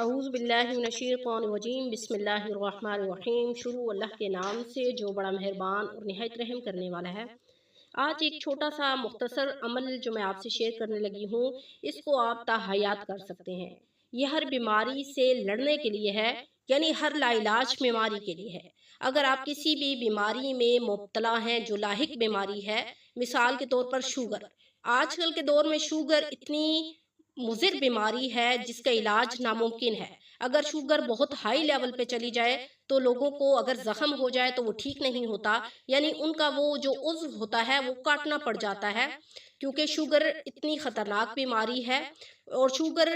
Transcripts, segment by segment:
अऊज़ु बिल्लाहि मिनश्शैतानिर्रजीम बिस्मिल्लाहिर्रहमानिर्रहीम। शुरू अल्लाह के नाम से जो बड़ा मेहरबान और निहायत रहम करने वाला है। आज एक छोटा सा मुख्तसर अमल जो मैं आपसे शेयर करने लगी हूँ, इसको आप ताहयात कर सकते हैं। यह हर बीमारी से लड़ने के लिए है, यानी हर लाइलाज बीमारी के लिए है। अगर आप किसी भी बीमारी में मुब्तला हैं जो लाहिक बीमारी है, मिसाल के तौर पर शुगर। आजकल के दौर में शुगर इतनी मुज़िर बीमारी है जिसका इलाज नामुमकिन है। अगर शुगर बहुत हाई लेवल पे चली जाए तो लोगों को अगर ज़ख्म हो जाए तो वो ठीक नहीं होता, यानी उनका वो जो उज़्व होता है वो काटना पड़ जाता है, क्योंकि शुगर इतनी ख़तरनाक बीमारी है। और शुगर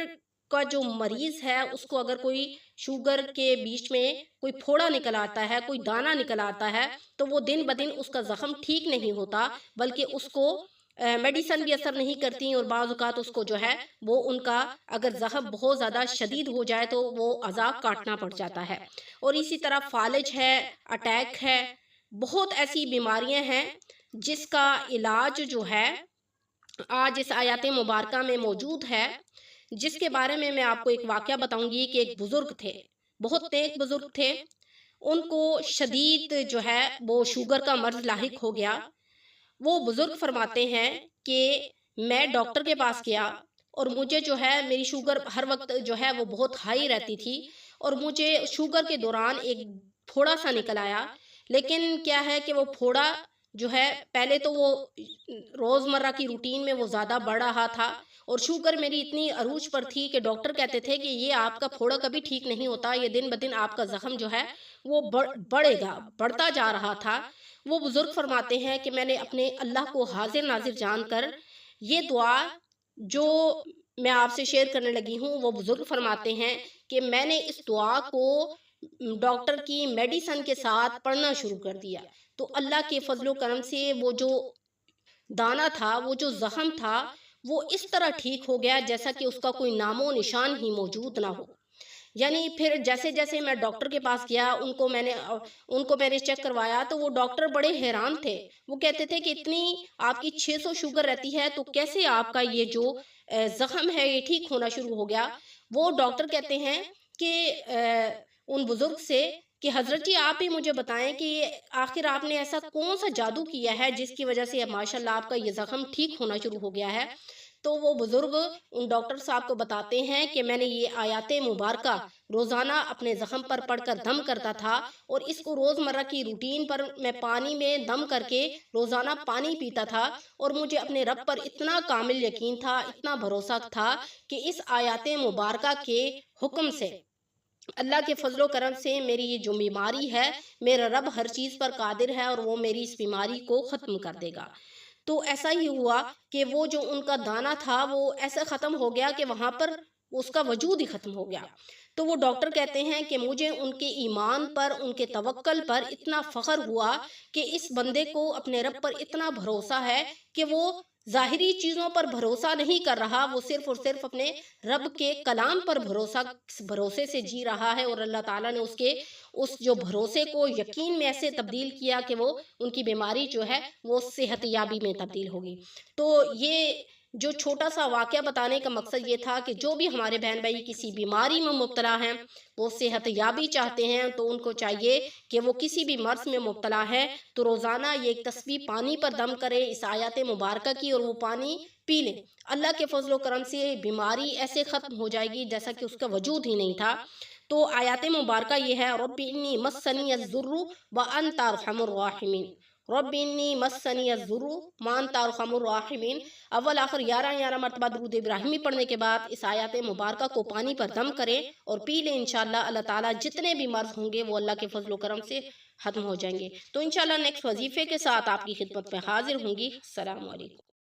का जो मरीज़ है उसको अगर कोई शुगर के बीच में कोई फोड़ा निकल आता है, कोई दाना निकल आता है, तो वो दिन ब दिन उसका ज़ख्म ठीक नहीं होता, बल्कि उसको मेडिसन भी असर नहीं करती। और बाज़ औक़ात उसको जो है वो उनका अगर ज़ख्म बहुत ज़्यादा शदीद हो जाए तो वो अज़ाब काटना पड़ जाता है। और इसी तरह फालिज है, अटैक है, बहुत ऐसी बीमारियां हैं जिसका इलाज जो है आज इस आयत मुबारका में मौजूद है, जिसके बारे में मैं आपको एक वाक़या बताऊंगी कि एक बुज़ुर्ग थे, बहुत नेक बुज़ुर्ग थे। उनको शदीद जो है वो शुगर का मर्ज़ लाहिक हो गया। वो बुजुर्ग फरमाते हैं कि मैं डॉक्टर के पास गया और मुझे जो है मेरी शुगर हर वक्त जो है वो बहुत हाई रहती थी, और मुझे शुगर के दौरान एक फोड़ा सा निकल आया। लेकिन क्या है कि वो फोड़ा जो है पहले तो वो रोज़मर्रा की रूटीन में वो ज़्यादा बढ़ रहा था, और शुगर मेरी इतनी अरूज पर थी कि डॉक्टर कहते थे कि ये आपका फोड़ा कभी ठीक नहीं होता, ये दिन ब दिन आपका ज़ख्म जो है वो बढ़ेगा, बढ़ता जा रहा था। वो बुजुर्ग फरमाते हैं कि मैंने अपने अल्लाह को हाजिर नाजिर जानकर ये दुआ जो मैं आपसे शेयर करने लगी हूँ, वो बुजुर्ग फरमाते हैं कि मैंने इस दुआ को डॉक्टर की मेडिसन के साथ पढ़ना शुरू कर दिया। तो अल्लाह के फजलो करम से वो जो दाना था, वो जो जख्म था, वो इस तरह ठीक हो गया जैसा कि उसका कोई नामो निशान ही मौजूद ना हो। यानी फिर जैसे जैसे मैं डॉक्टर के पास गया, उनको मैंने चेक करवाया, तो वो डॉक्टर बड़े हैरान थे। वो कहते थे कि इतनी आपकी 600 शुगर रहती है, तो कैसे आपका ये जो जख्म है ये ठीक होना शुरू हो गया। वो डॉक्टर कहते हैं कि उन बुजुर्ग से कि हजरत जी आप ही मुझे बताएं कि आखिर आपने ऐसा कौन सा जादू किया है जिसकी वजह से माशाल्लाह आपका ये जख्म ठीक होना शुरू हो गया है। तो वो बुजुर्ग उन डॉक्टर साहब को बताते हैं कि मैंने ये आयाते मुबारका रोज़ाना अपने ज़ख्म पर पढ़कर दम करता था, और इसको रोज़मर्रा की रूटीन पर मैं पानी में दम करके रोज़ाना पानी पीता था। और मुझे अपने रब पर इतना कामिल यकीन था, इतना भरोसा था कि इस आयाते मुबारका के हुक्म से, अल्लाह के फजलो करम से मेरी ये जो बीमारी है, मेरा रब हर चीज़ पर कादिर है और वो मेरी इस बीमारी को ख़त्म कर देगा। तो ऐसा ही हुआ कि वो जो उनका दाना था वो ऐसा ख़त्म हो गया कि वहाँ पर उसका वजूद ही ख़त्म हो गया। तो वो डॉक्टर कहते हैं कि मुझे उनके ईमान पर, उनके तवक्कल पर इतना फ़ख्र हुआ कि इस बंदे को अपने रब पर इतना भरोसा है कि वो ज़ाहिरी चीज़ों पर भरोसा नहीं कर रहा, वो सिर्फ़ और सिर्फ अपने रब के कलाम पर भरोसे से जी रहा है। और अल्लाह ताला ने उसके उस जो भरोसे को यकीन में ऐसे तब्दील किया कि वो उनकी बीमारी जो है वो सेहतयाबी में तब्दील होगी। तो ये जो छोटा सा वाक़या बताने का मकसद ये था कि जो भी हमारे बहन भाई किसी बीमारी में मुब्तला हैं, वो सेहतयाबी चाहते हैं, तो उनको चाहिए कि वो किसी भी मर्ज़ में मुब्तला है तो रोज़ाना ये एक तस्बीह पानी पर दम करे इस आयत मुबारका की, और वो पानी पी लें। अल्लाह के फजलो करम से बीमारी ऐसे ख़त्म हो जाएगी जैसा कि उसका वजूद ही नहीं था। तो आयत मुबारका ये है, रब्बी इन्नी मस्सनी अज़्ज़ुर्रु व अंता अरहमुर राहिमीन। रब्बी इन्नी मस्सनी अज़्ज़ुर्रु व अंता अरहमुर राहिमीन। अव्वल आखिर 11 मरतबा दुरूद इब्राहिमी पढ़ने के बाद इस आयत मुबारका को पानी पर दम करें और पी लें। इंशाअल्लाह अल्लाह ताला जितने भी मर्ज़ होंगे वो अल्लाह के फजलो करम से ख़त्म हो जाएंगे। तो इंशाअल्लाह नेक्स्ट वजीफ़े के साथ आपकी खिदमत में हाजिर होंगी। अस्सलामु अलैकुम।